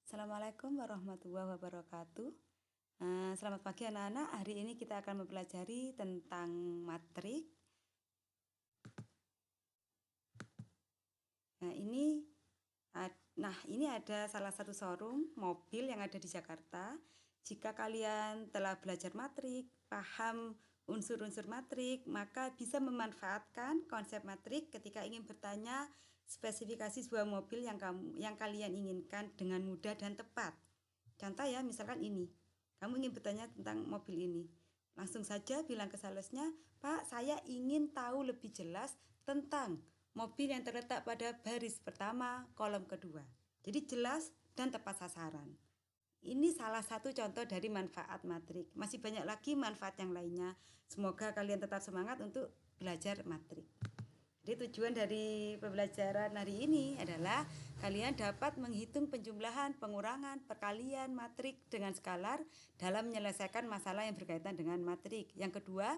Assalamualaikum warahmatullahi wabarakatuh. Selamat pagi anak-anak. Hari ini kita akan mempelajari tentang matrik. Ini ada salah satu showroom mobil yang ada di Jakarta. Jika kalian telah belajar matrik, paham unsur-unsur matrik, maka bisa memanfaatkan konsep matrik ketika ingin bertanya spesifikasi sebuah mobil yang kalian inginkan dengan mudah dan tepat. Contoh ya, misalkan ini. Kamu ingin bertanya tentang mobil ini. Langsung saja bilang ke salesnya, "Pak, saya ingin tahu lebih jelas tentang mobil yang terletak pada baris pertama, kolom kedua." Jadi jelas dan tepat sasaran. Ini salah satu contoh dari manfaat matrik. Masih banyak lagi manfaat yang lainnya. Semoga kalian tetap semangat untuk belajar matrik. Jadi tujuan dari pembelajaran hari ini adalah kalian dapat menghitung penjumlahan, pengurangan, perkalian matrik dengan skalar dalam menyelesaikan masalah yang berkaitan dengan matrik. Yang kedua,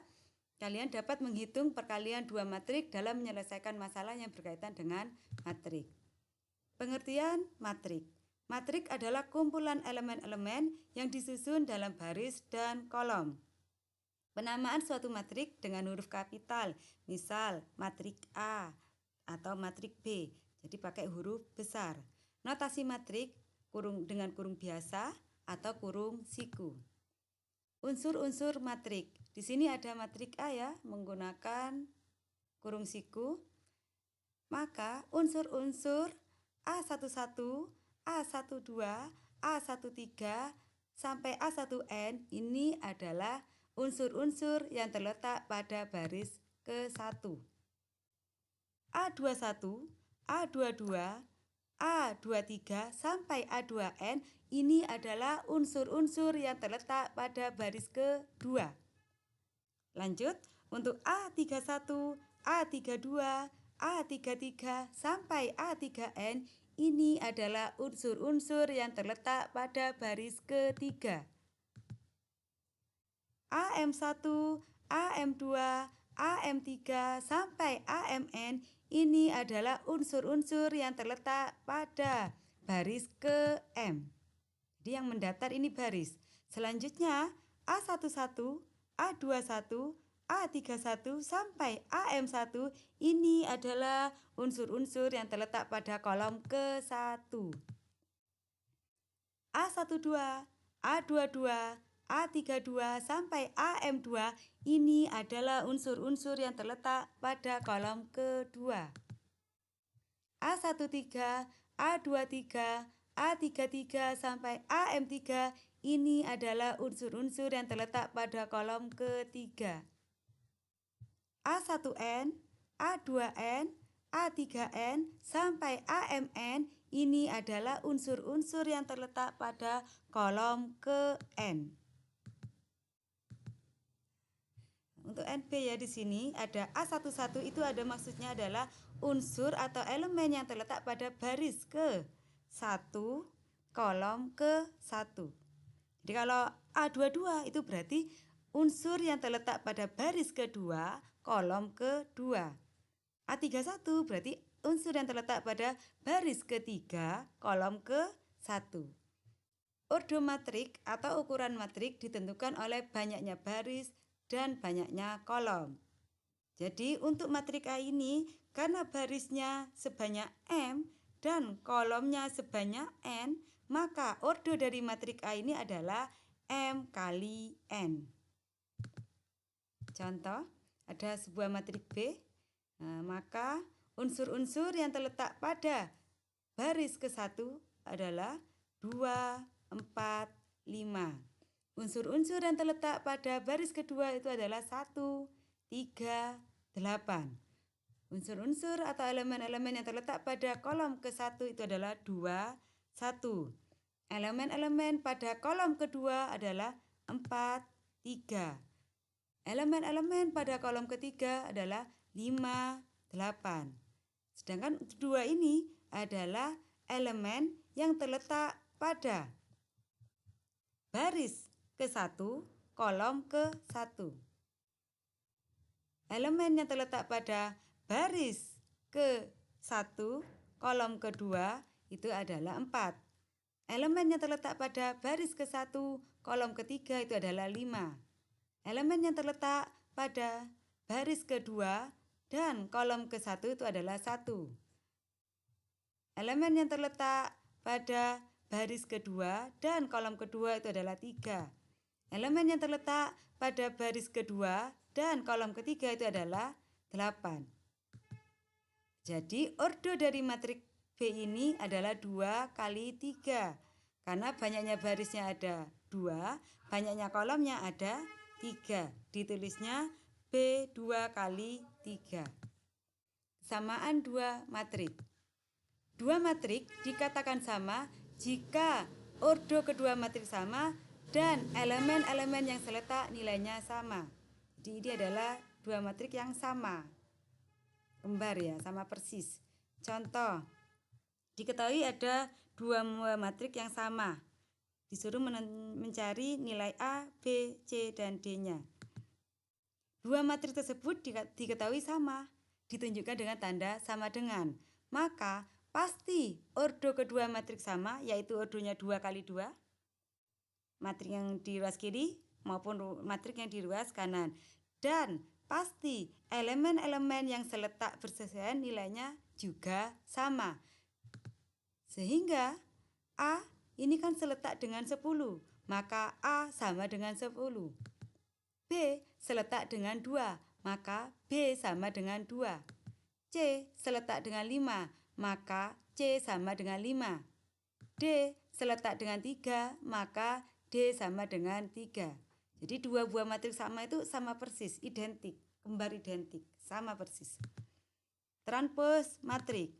kalian dapat menghitung perkalian dua matrik dalam menyelesaikan masalah yang berkaitan dengan matrik. Pengertian matrik. Matrik adalah kumpulan elemen-elemen yang disusun dalam baris dan kolom. Penamaan suatu matrik dengan huruf kapital, misal matrik A atau matrik B, jadi pakai huruf besar. Notasi matrik dengan kurung biasa atau kurung siku. Unsur-unsur matrik. Di sini ada matrik A ya, menggunakan kurung siku. Maka unsur-unsur A11, A12, A13 sampai A1N ini adalah unsur-unsur yang terletak pada baris ke-1. A21, A22, A23 sampai A2N ini adalah unsur-unsur yang terletak pada baris ke-2. Lanjut, untuk A31, A32, A33 sampai A3N ini adalah unsur-unsur yang terletak pada baris ke-3. AM1, AM2, AM3 sampai AMN ini adalah unsur-unsur yang terletak pada baris ke-M. Jadi yang mendatar ini baris. Selanjutnya A11, A21, A31 sampai AM1 ini adalah unsur-unsur yang terletak pada kolom ke-1. A12, A22, A32 sampai AM2 ini adalah unsur-unsur yang terletak pada kolom ke-2. A13, A23, A33 sampai AM3 ini adalah unsur-unsur yang terletak pada kolom ke-3. A1N, A2N, A3N sampai AMN ini adalah unsur-unsur yang terletak pada kolom ke-N. Untuk NP ya, di sini ada A11 itu ada maksudnya adalah unsur atau elemen yang terletak pada baris ke-1 kolom ke-1. Jadi kalau A22 itu berarti unsur yang terletak pada baris kedua kolom kedua. A31 berarti unsur yang terletak pada baris ketiga kolom ke-1. Ordo matrik atau ukuran matrik ditentukan oleh banyaknya baris dan banyaknya kolom. Jadi untuk matrik A ini karena barisnya sebanyak M dan kolomnya sebanyak N, maka ordo dari matrik A ini adalah M kali N. Contoh, ada sebuah matrik B, maka unsur-unsur yang terletak pada baris ke-1 adalah 2, 4, 5. Unsur-unsur yang terletak pada baris kedua itu adalah 1, 3, 8. Unsur-unsur atau elemen-elemen yang terletak pada kolom ke-1 itu adalah 2, 1. Elemen-elemen pada kolom kedua adalah 4, 3. Elemen-elemen pada kolom ketiga adalah 5, 8. Sedangkan 2 ini adalah elemen yang terletak pada baris ke-1 kolom ke-1. Elemen yang terletak pada baris ke-1 kolom kedua itu adalah 4. Elemen yang terletak pada baris ke-1, kolom ketiga itu adalah 5. Elemen yang terletak pada baris kedua dan kolom ke-1 itu adalah 1. Elemen yang terletak pada baris kedua dan kolom kedua itu adalah 3. Elemen yang terletak pada baris kedua dan kolom ketiga itu adalah 8. Jadi ordo dari matriks B ini adalah 2 kali 3. Karena banyaknya barisnya ada 2, banyaknya kolomnya ada 3. Ditulisnya B2 kali 3. Kesamaan dua matriks. Dua matriks dikatakan sama jika ordo kedua matriks sama dan elemen-elemen yang seletak nilainya sama. Jadi ini adalah dua matriks yang sama. Kembar ya, sama persis. Contoh, diketahui ada dua matriks yang sama. Disuruh mencari nilai A, B, C, dan D-nya. Dua matriks tersebut diketahui sama, ditunjukkan dengan tanda sama dengan. Maka pasti ordo kedua matriks sama, yaitu ordonya 2 kali 2. Matriks yang di ruas kiri maupun matriks yang di ruas kanan. Dan pasti elemen-elemen yang seletak bersesuaian nilainya juga sama. Sehingga A ini kan seletak dengan 10, maka A sama dengan 10. B seletak dengan 2, maka B sama dengan 2. C seletak dengan 5, maka C sama dengan 5. D seletak dengan 3, maka D sama dengan 3. Jadi dua buah matriks sama itu sama persis, identik, kembar identik, sama persis. Transpos matriks.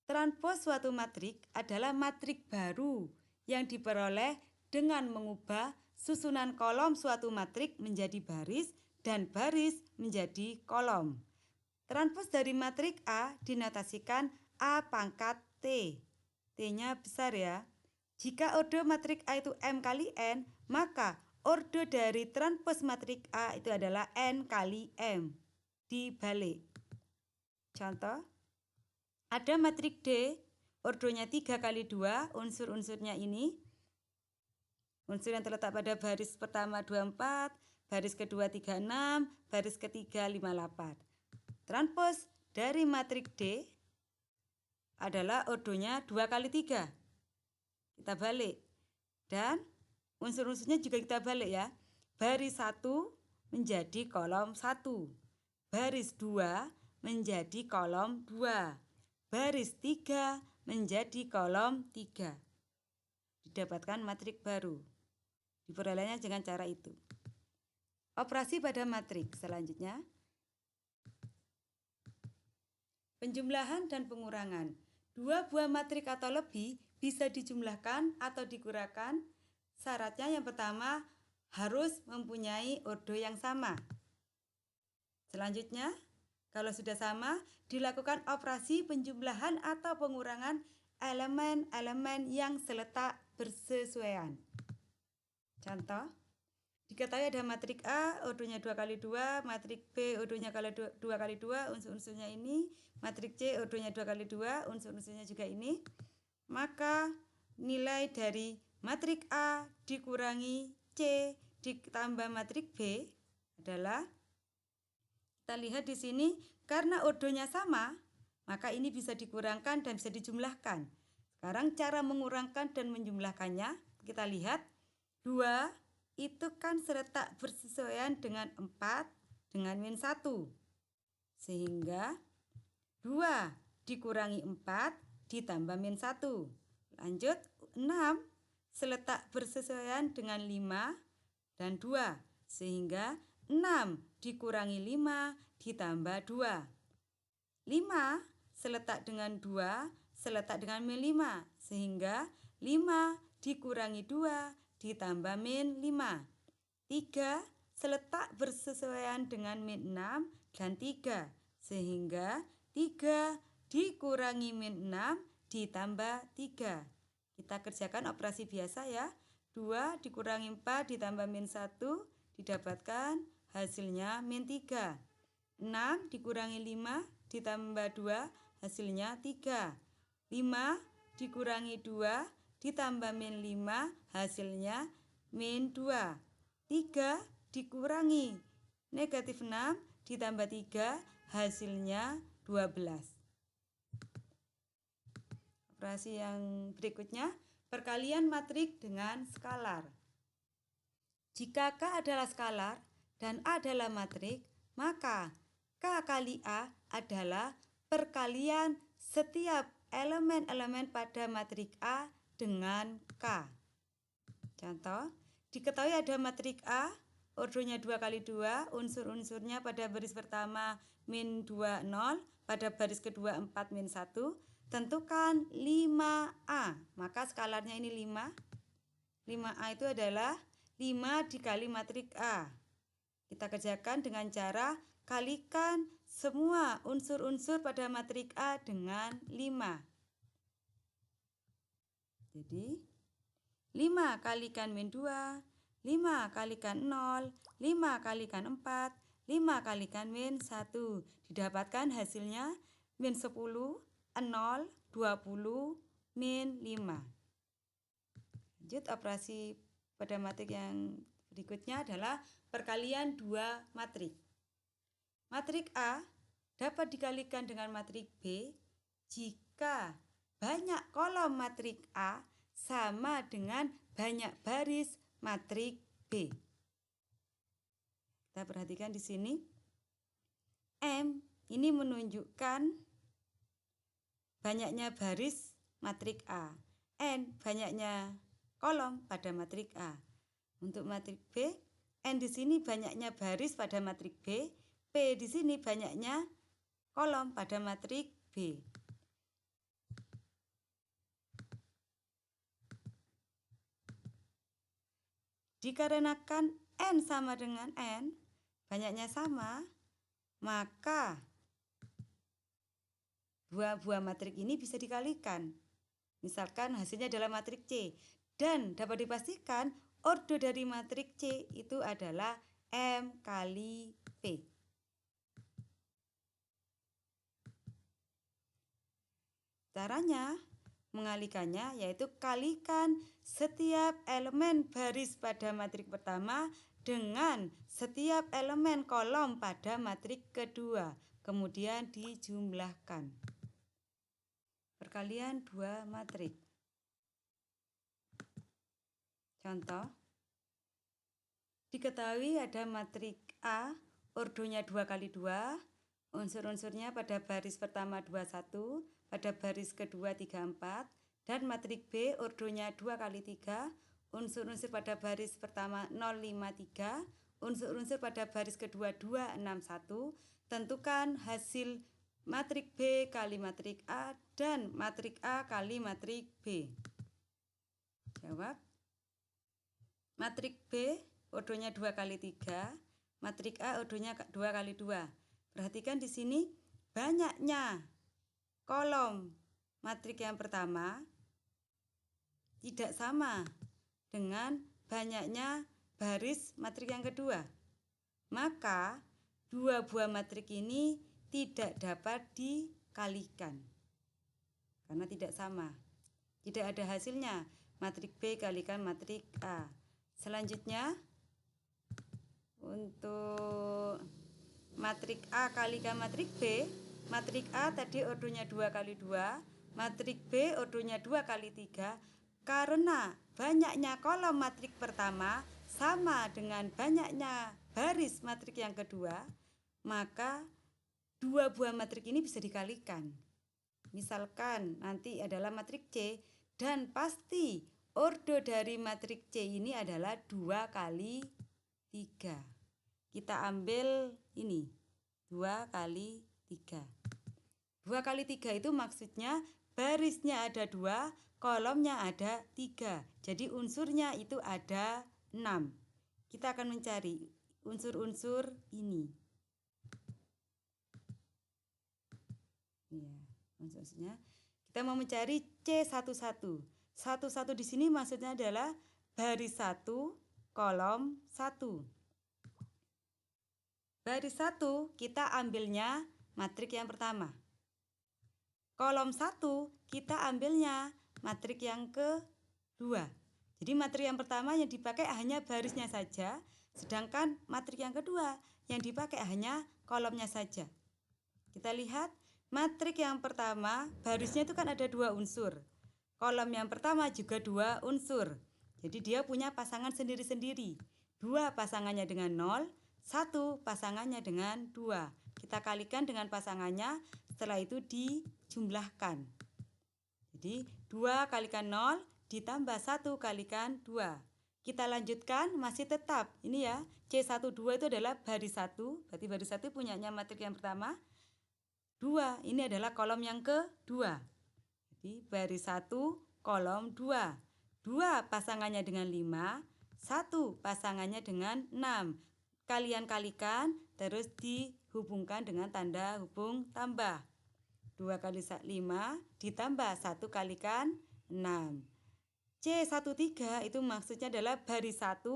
Transpos suatu matriks adalah matriks baru yang diperoleh dengan mengubah susunan kolom suatu matriks menjadi baris dan baris menjadi kolom. Transpos dari matriks A dinotasikan A pangkat T. T-nya besar ya. Jika ordo matriks A itu M kali N, maka ordo dari transpos matriks A itu adalah N kali M. Dibalik. Contoh, ada matriks D, ordonya 3 kali 2, unsur-unsurnya ini. Unsur yang terletak pada baris pertama 24, baris kedua 36, baris ketiga 58. Transpos dari matriks D adalah ordonya 2 kali 3. Kita balik. Dan unsur-unsurnya juga kita balik ya. Baris 1 menjadi kolom 1. Baris 2 menjadi kolom 2. Baris 3 menjadi kolom 3. Didapatkan matriks baru. Diperolehnya dengan cara itu. Operasi pada matriks selanjutnya. Penjumlahan dan pengurangan. Dua buah matriks atau lebih bisa dijumlahkan atau dikurangkan. Syaratnya yang pertama harus mempunyai ordo yang sama. Selanjutnya, kalau sudah sama, dilakukan operasi penjumlahan atau pengurangan elemen-elemen yang seletak bersesuaian. Contoh, diketahui ada matriks A, ordonya 2 kali 2, matriks B, ordonya 2 kali 2, unsur-unsurnya ini, matriks C, ordonya 2 kali 2, unsur-unsurnya juga ini. Maka nilai dari matriks A dikurangi C ditambah matriks B adalah, kita lihat di sini, karena ordonya sama, maka ini bisa dikurangkan dan bisa dijumlahkan. Sekarang cara mengurangkan dan menjumlahkannya, kita lihat. 2 itu kan seletak bersesuaian dengan 4 dengan min 1. Sehingga 2 dikurangi 4 ditambah min 1. Lanjut, 6 seletak bersesuaian dengan 5 dan 2. Sehingga 6 dikurangi 5 ditambah 2. 5 seletak dengan 2 seletak dengan min 5. Sehingga 5 dikurangi 2 ditambah min 5. 3 seletak bersesuaian dengan min 6 dan 3. Sehingga 3 dikurangi min 6 ditambah 3. Kita kerjakan operasi biasa ya. 2 dikurangi 4 ditambah min 1 didapatkan hasilnya min 3. 6 dikurangi 5 ditambah 2 hasilnya 3. 5 dikurangi 2 ditambah min 5 hasilnya min 2. 3 dikurangi negatif 6 ditambah 3 hasilnya 12. Operasi yang berikutnya, perkalian matrik dengan skalar. Jika K adalah skalar dan A adalah matrik, maka K kali A adalah perkalian setiap elemen-elemen pada matrik A dengan K. Contoh, diketahui ada matrik A, ordonya 2 kali 2, unsur-unsurnya pada baris pertama min 2, 0, pada baris kedua 4, min 1. Tentukan 5A, maka skalarnya ini 5. 5A itu adalah 5 dikali matrik A. Kita kerjakan dengan cara kalikan semua unsur-unsur pada matrik A dengan 5. Jadi 5 kalikan min 2, 5 kalikan 0, 5 kalikan 4, 5 kalikan min 1. Didapatkan hasilnya min 10, 0, 20, min 5. Lanjut, operasi pada matrik yang berikutnya adalah perkalian dua matrik. Matrik A dapat dikalikan dengan matrik B jika banyak kolom matrik A sama dengan banyak baris matrik B. Kita perhatikan di sini. M ini menunjukkan banyaknya baris matrik A. N banyaknya kolom pada matrik A. Untuk matrik B, N di sini banyaknya baris pada matrik B, P di sini banyaknya kolom pada matrik B. Dikarenakan N sama dengan N, banyaknya sama, maka dua buah matrik ini bisa dikalikan. Misalkan hasilnya adalah matrik C. Dan dapat dipastikan ordo dari matrik C itu adalah M kali P. Caranya mengalikannya yaitu kalikan setiap elemen baris pada matrik pertama dengan setiap elemen kolom pada matrik kedua. Kemudian dijumlahkan. Perkalian dua matrik. Contoh, diketahui ada matrik A, ordonya 2 kali 2, unsur-unsurnya pada baris pertama 21, pada baris kedua 34, dan matrik B, ordonya 2 kali 3, unsur-unsur pada baris pertama 053, unsur-unsur pada baris kedua 261, tentukan hasil matrik B kali matrik A dan matrik A kali matrik B. Jawab. Matrik B ordonya 2 kali 3, matrik A ordonya 2 kali 2. Perhatikan di sini banyaknya kolom matrik yang pertama tidak sama dengan banyaknya baris matrik yang kedua. Maka dua buah matrik ini tidak dapat dikalikan karena tidak sama. Tidak ada hasilnya. Matrik B kalikan matrik A. Selanjutnya untuk matrik A kalikan matrik B, matrik A tadi ordonya 2 kali 2, matrik B ordonya 2 kali 3. Karena banyaknya kolom matrik pertama sama dengan banyaknya baris matrik yang kedua, maka dua buah matrik ini bisa dikalikan. Misalkan nanti adalah matrik C dan pasti ordo dari matrik C ini adalah 2 kali 3. Kita ambil ini 2 kali 3. 2 kali 3 itu maksudnya barisnya ada 2, kolomnya ada 3. Jadi unsurnya itu ada 6. Kita akan mencari unsur-unsur ini. Ya, unsurnya. Kita mau mencari C11. 11 di sini maksudnya adalah baris 1, kolom 1. Baris 1 kita ambilnya matrik yang pertama. Kolom 1 kita ambilnya matrik yang kedua. 2. Jadi matrik yang pertama yang dipakai hanya barisnya saja, sedangkan matrik yang kedua yang dipakai hanya kolomnya saja. Kita lihat matrik yang pertama barisnya itu kan ada 2 unsur. Kolom yang pertama juga 2 unsur. Jadi dia punya pasangan sendiri-sendiri. 2 pasangannya dengan 0, 1 pasangannya dengan 2. Kita kalikan dengan pasangannya, setelah itu dijumlahkan. Jadi 2 kalikan 0 ditambah 1 kalikan 2. Kita lanjutkan masih tetap. Ini ya, C12 itu adalah baris 1. Berarti baris 1 punyanya matrik yang pertama. 2, ini adalah kolom yang kedua. Jadi baris 1 kolom 2. 2 pasangannya dengan 5, 1 pasangannya dengan 6. Kalian kalikan terus dihubungkan dengan tanda hubung tambah. 2 kali 5 ditambah 1 kalikan 6. C13 itu maksudnya adalah baris 1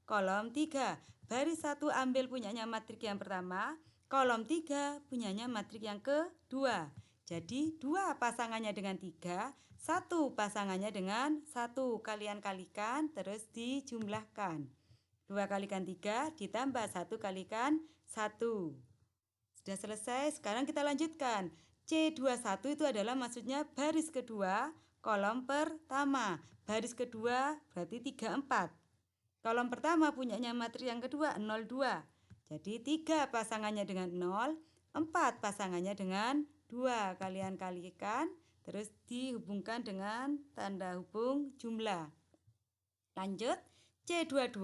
kolom 3. Baris 1 ambil punyanya matrik yang pertama, kolom 3 punyanya matrik yang kedua. Jadi 2 pasangannya dengan 3, 1 pasangannya dengan 1. Kalian kalikan terus dijumlahkan. 2 kalikan 3 ditambah 1 kalikan 1. Sudah selesai, sekarang kita lanjutkan. C21 itu adalah maksudnya baris kedua kolom pertama. Baris kedua berarti 34. Kolom pertama punyanya matrik yang kedua 02. Jadi 3 pasangannya dengan 0, 4 pasangannya dengan 2. Kalian kalikan terus dihubungkan dengan tanda hubung jumlah. Lanjut, C22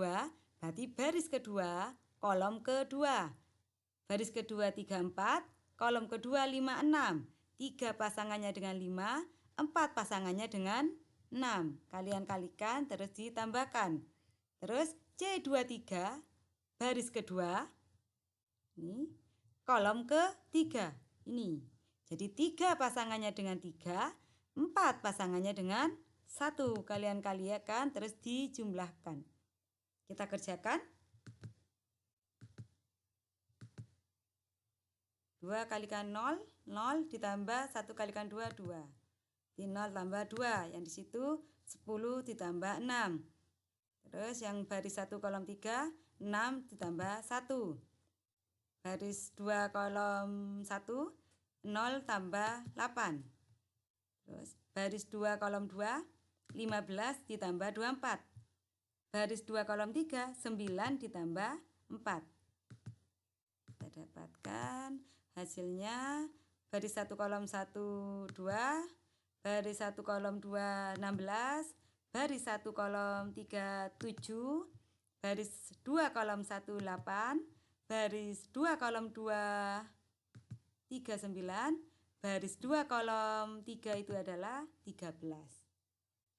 berarti baris kedua kolom kedua. Baris kedua 34, kolom kedua 56. 3 pasangannya dengan 5, 4 pasangannya dengan 6. Kalian kalikan terus ditambahkan. Terus C23 baris kedua ini kolom ketiga ini. Jadi 3 pasangannya dengan 3, 4 pasangannya dengan 1. Kalian kalikan terus dijumlahkan. Kita kerjakan. 2 kalikan 0, 0 ditambah 1 kalikan 2, 2. Di 0 tambah 2, yang di situ 10 ditambah 6. Terus yang baris 1 kolom 3, 6 ditambah 1. Baris 2 kolom 1, 0 tambah 8. Terus baris 2 kolom 2, 15 ditambah 24. Baris 2 kolom 3, 9 ditambah 4. Kita dapatkan hasilnya baris 1 kolom 1, 2. Baris 1 kolom 2, 16. Baris 1 kolom 3, 7. Baris 2 kolom 1, 8. Baris 2 kolom 2, 3, 9. Baris 2 kolom 3 itu adalah 13.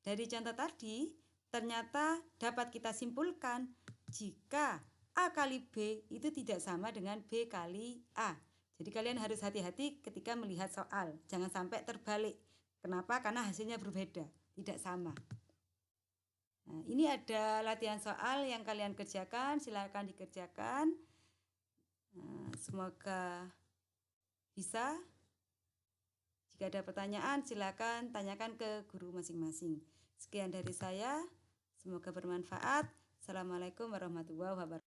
Dari contoh tadi, ternyata dapat kita simpulkan jika A kali B itu tidak sama dengan B kali A. Jadi kalian harus hati-hati ketika melihat soal. Jangan sampai terbalik. Kenapa? Karena hasilnya berbeda, tidak sama. Nah, ini ada latihan soal yang kalian kerjakan, silakan dikerjakan. Nah, semoga bisa. Jika ada pertanyaan, silakan tanyakan ke guru masing-masing. Sekian dari saya, semoga bermanfaat. Assalamualaikum warahmatullahi wabarakatuh.